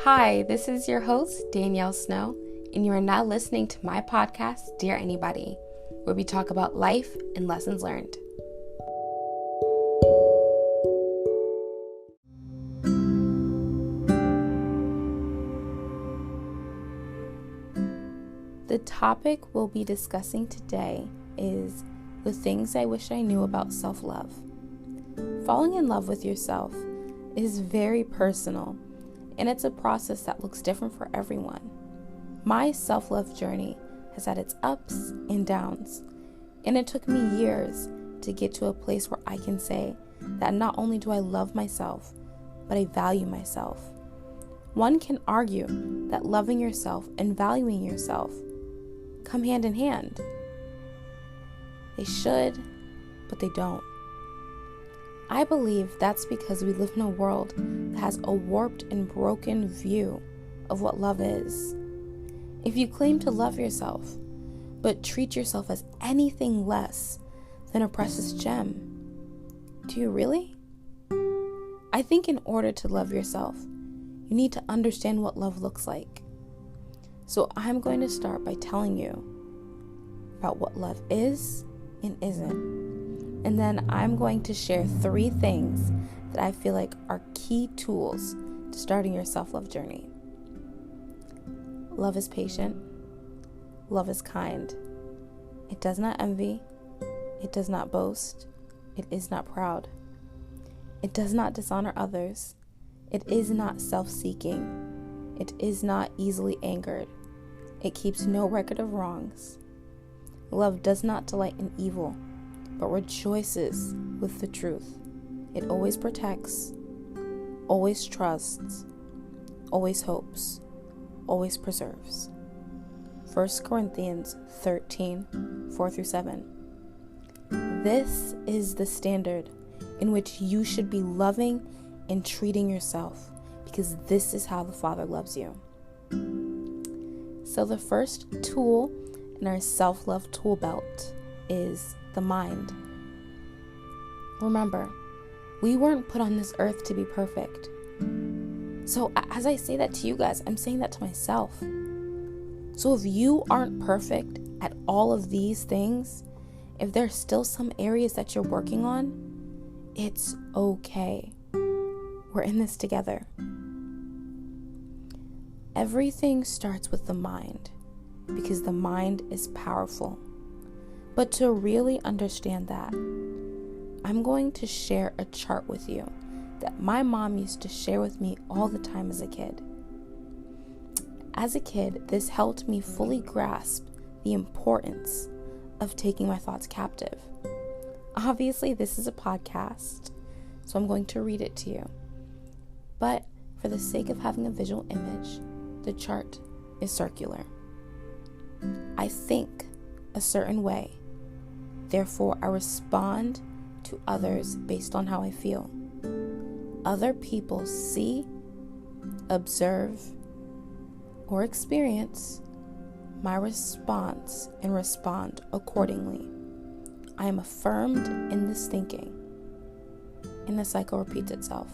Hi, this is your host, Danielle Snow, and you are now listening to my podcast, Dear Anybody, where we talk about life and lessons learned. The topic we'll be discussing today is the things I wish I knew about self-love. Falling in love with yourself is very personal, and it's a process that looks different for everyone. My self-love journey has had its ups and downs, and it took me years to get to a place where I can say that not only do I love myself, but I value myself. One can argue that loving yourself and valuing yourself come hand in hand. They should, but they don't. I believe that's because we live in a world that has a warped and broken view of what love is. If you claim to love yourself, but treat yourself as anything less than a precious gem, do you really? I think in order to love yourself, you need to understand what love looks like. So I'm going to start by telling you about what love is and isn't. And then I'm going to share 3 things that I feel like are key tools to starting your self-love journey. Love is patient. Love is kind. It does not envy. It does not boast. It is not proud. It does not dishonor others. It is not self-seeking. It is not easily angered. It keeps no record of wrongs. Love does not delight in evil, but rejoices with the truth. It always protects, always trusts, always hopes, always preserves. 1 Corinthians 13, 4-7. This is the standard in which you should be loving and treating yourself, because this is how the Father loves you. So the first tool in our self-love tool belt is the mind. Remember, we weren't put on this earth to be perfect. So as I say that to you guys, I'm saying that to myself. So if you aren't perfect at all of these things, if there's still some areas that you're working on, it's okay. We're in this together. Everything starts with the mind, because the mind is powerful. But to really understand that, I'm going to share a chart with you that my mom used to share with me all the time as a kid. As a kid, this helped me fully grasp the importance of taking my thoughts captive. Obviously, this is a podcast, so I'm going to read it to you. But for the sake of having a visual image, the chart is circular. I think a certain way. Therefore, I respond to others based on how I feel. Other people see, observe, or experience my response and respond accordingly. I am affirmed in this thinking, and the cycle repeats itself.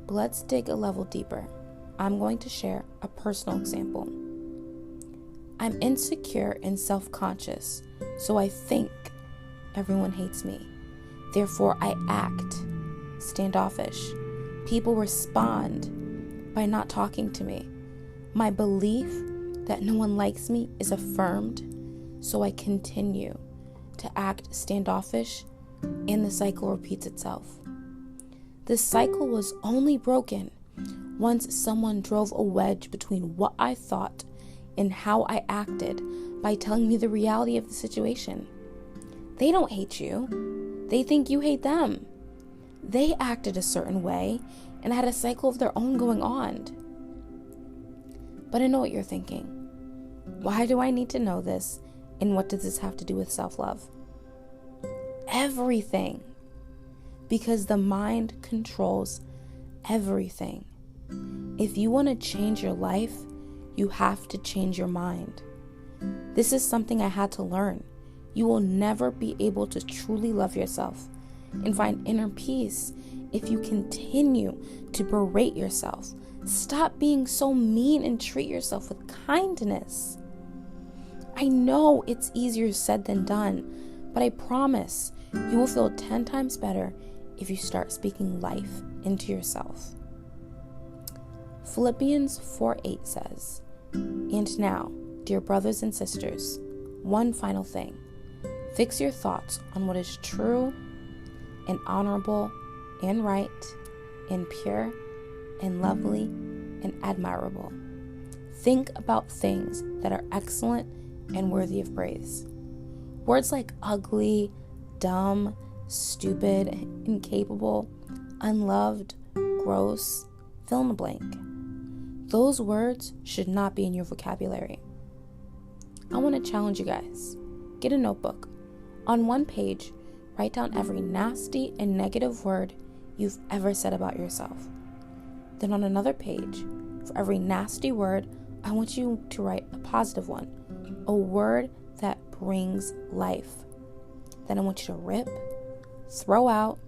But let's dig a level deeper. I'm going to share a personal example. I'm insecure and self-conscious, so I think everyone hates me. Therefore, I act standoffish. People respond by not talking to me. My belief that no one likes me is affirmed, so I continue to act standoffish, and the cycle repeats itself. This cycle was only broken once someone drove a wedge between what I thought and how I acted by telling me the reality of the situation. They don't hate you. They think you hate them. They acted a certain way and had a cycle of their own going on. But I know what you're thinking. Why do I need to know this? And what does this have to do with self-love? Everything. Because the mind controls everything. If you want to change your life, you have to change your mind. This is something I had to learn. You will never be able to truly love yourself and find inner peace if you continue to berate yourself, Stop being so mean and treat yourself with kindness. I know it's easier said than done, but I promise you will feel 10 times better if you start speaking life into yourself. Philippians 4:8 says, "And now, dear brothers and sisters, one final thing. Fix your thoughts on what is true and honorable and right and pure and lovely and admirable. Think about things that are excellent and worthy of praise." Words like ugly, dumb, stupid, incapable, unloved, gross, fill in the blank. Those words should not be in your vocabulary. I want to challenge you guys. Get a notebook. On one page, write down every nasty and negative word you've ever said about yourself. Then on another page, for every nasty word, I want you to write a positive one, a word that brings life. Then I want you to rip, throw out,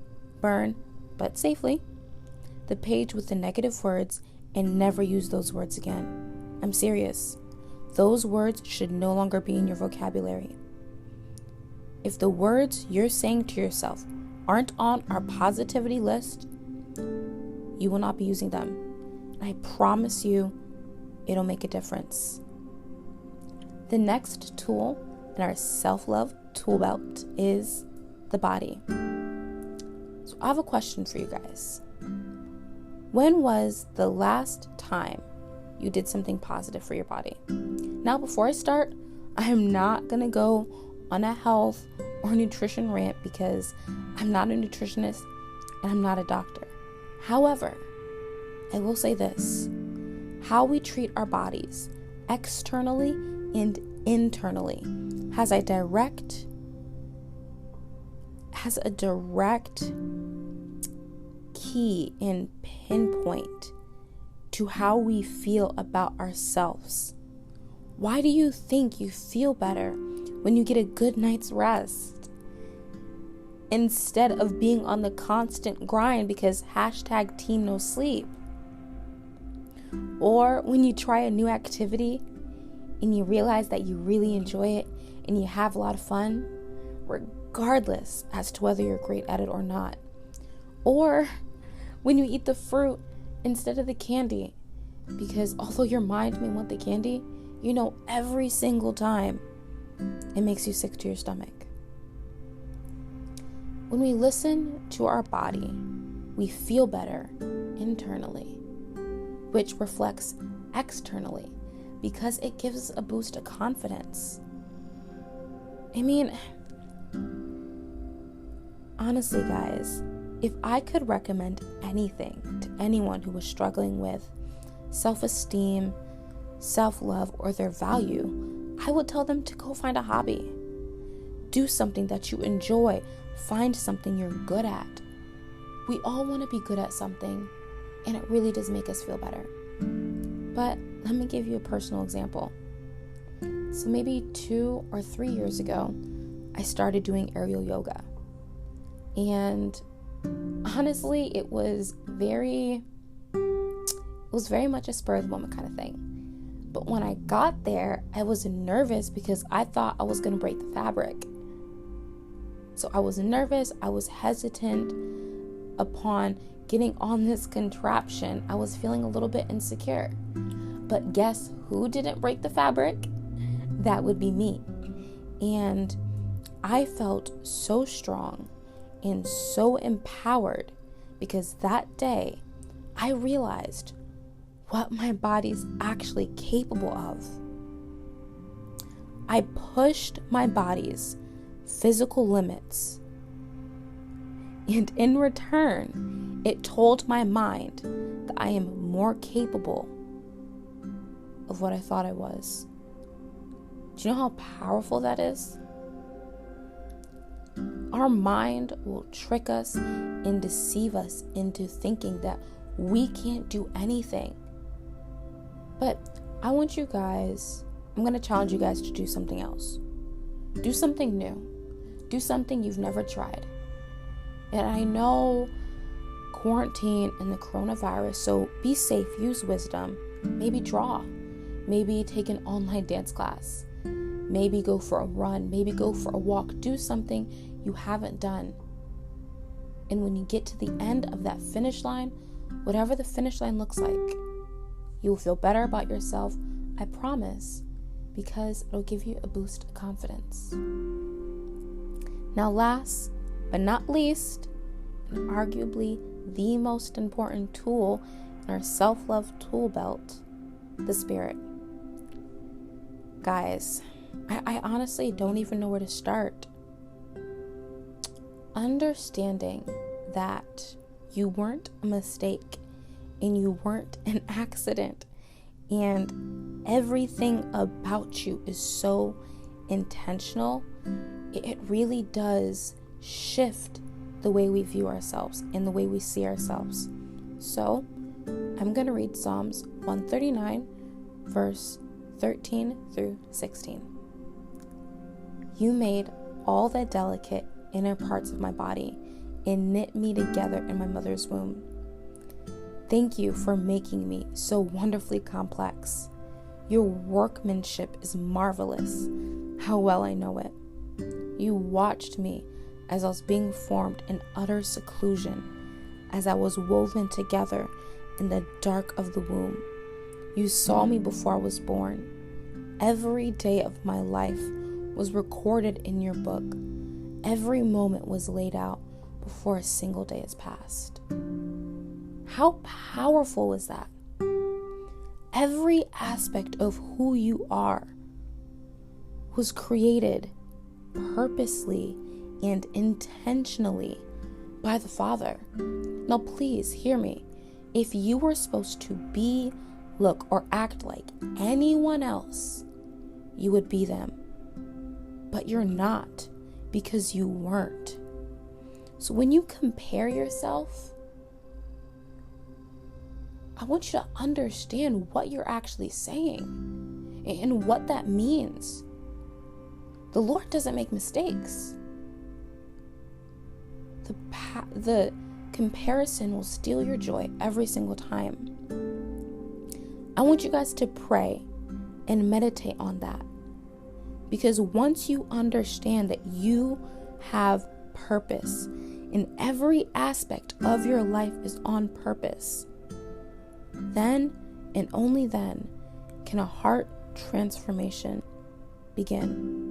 burn, but safely, the page with the negative words and never use those words again. I'm serious. Those words should no longer be in your vocabulary. If the words you're saying to yourself aren't on our positivity list, you will not be using them. And I promise you, it'll make a difference. The next tool in our self-love tool belt is the body. So I have a question for you guys. When was the last time you did something positive for your body? Now, before I start, I am not going to go on a health or nutrition rant because I'm not a nutritionist and I'm not a doctor. However, I will say this: how we treat our bodies externally and internally has a direct key and pinpoint to how we feel about ourselves. Why do you think you feel better when you get a good night's rest instead of being on the constant grind because #team no sleep? Or when you try a new activity and you realize that you really enjoy it and you have a lot of fun, regardless as to whether you're great at it or not. Or when you eat the fruit instead of the candy, because although your mind may want the candy, you know every single time it makes you sick to your stomach. When we listen to our body, we feel better internally, which reflects externally because it gives us a boost of confidence. I mean, honestly, guys, if I could recommend anything to anyone who was struggling with self-esteem, self-love, or their value, I would tell them to go find a hobby. Do something that you enjoy. Find something you're good at. We all want to be good at something, and it really does make us feel better. But let me give you a personal example. So maybe 2 or 3 years ago, I started doing aerial yoga. And honestly, it was very much a spur of the moment kind of thing. But when I got there, I was nervous because I thought I was going to break the fabric. So I was nervous, I was hesitant upon getting on this contraption. I was feeling a little bit insecure. But guess who didn't break the fabric? That would be me. And I felt so strong and so empowered because that day I realized what my body's actually capable of. I pushed my body's physical limits, and in return, it told my mind that I am more capable of what I thought I was. Do you know how powerful that is? Our mind will trick us and deceive us into thinking that we can't do anything. But I'm going to challenge you guys to do something else. Do something new. Do something you've never tried. And I know quarantine and the coronavirus, so be safe, use wisdom, maybe draw, maybe take an online dance class, maybe go for a run, maybe go for a walk, do something you haven't done. And when you get to the end of that finish line, whatever the finish line looks like, you will feel better about yourself, I promise, because it'll give you a boost of confidence. Now, last but not least, and arguably the most important tool in our self-love tool belt, the Spirit. Guys, I honestly don't even know where to start. Understanding that you weren't a mistake and you weren't an accident and everything about you is so intentional, it really does shift the way we view ourselves and the way we see ourselves. So I'm going to read Psalms 139, verse 13 through 16. You made all the delicate inner parts of my body and knit me together in my mother's womb. Thank you for making me so wonderfully complex. Your workmanship is marvelous. How well I know it. You watched me as I was being formed in utter seclusion, as I was woven together in the dark of the womb. You saw me before I was born. Every day of my life was recorded in your book. Every moment was laid out before a single day has passed. How powerful is that? Every aspect of who you are was created purposely and intentionally by the Father. Now please hear me. If you were supposed to be, look, or act like anyone else, you would be them. But you're not, because you weren't. So when you compare yourself, I want you to understand what you're actually saying and what that means. The Lord doesn't make mistakes. The comparison will steal your joy every single time. I want you guys to pray and meditate on that. Because once you understand that you have purpose and every aspect of your life is on purpose, then and only then can a heart transformation begin.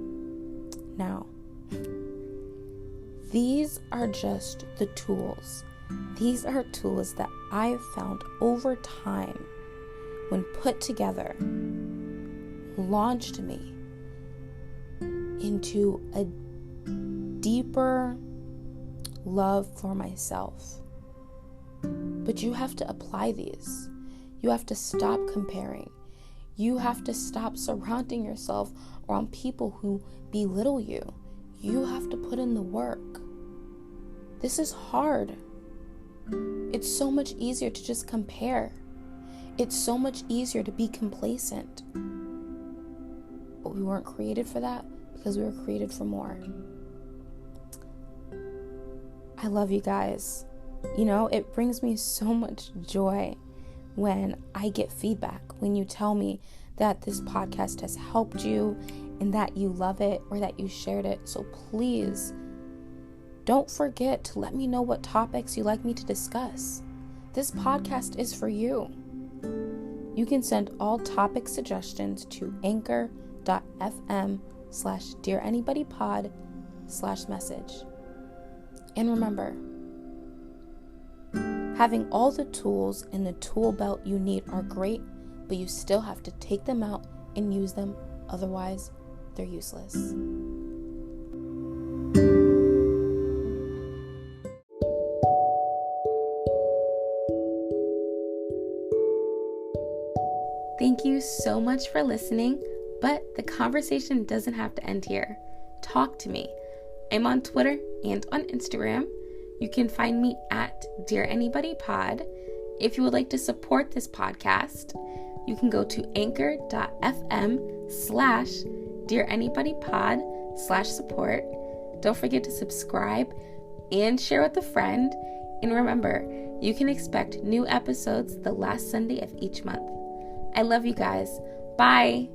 Now, these are just the tools. These are tools that I've found over time, when put together, launched me into a deeper love for myself. But you have to apply these. You have to stop comparing. You have to stop surrounding yourself around people who belittle you. You have to put in the work. This is hard. It's so much easier to just compare. It's so much easier to be complacent. But we weren't created for that, because we were created for more. I love you guys. You know, it brings me so much joy when I get feedback, when you tell me that this podcast has helped you and that you love it or that you shared it. So please don't forget to let me know what topics you'd like me to discuss. This podcast is for you. You can send all topic suggestions to anchor.fm/dearanybodypod/message. And remember, having all the tools in the tool belt you need are great, but you still have to take them out and use them, otherwise they're useless. Thank you so much for listening, but the conversation doesn't have to end here. Talk to me. I'm on Twitter and on Instagram. You can find me at Dear Anybody Pod. If you would like to support this podcast, you can go to anchor.fm/dearanybodypod/support. Don't forget to subscribe and share with a friend. And remember, You can expect new episodes the last Sunday of each month. I love you guys. Bye.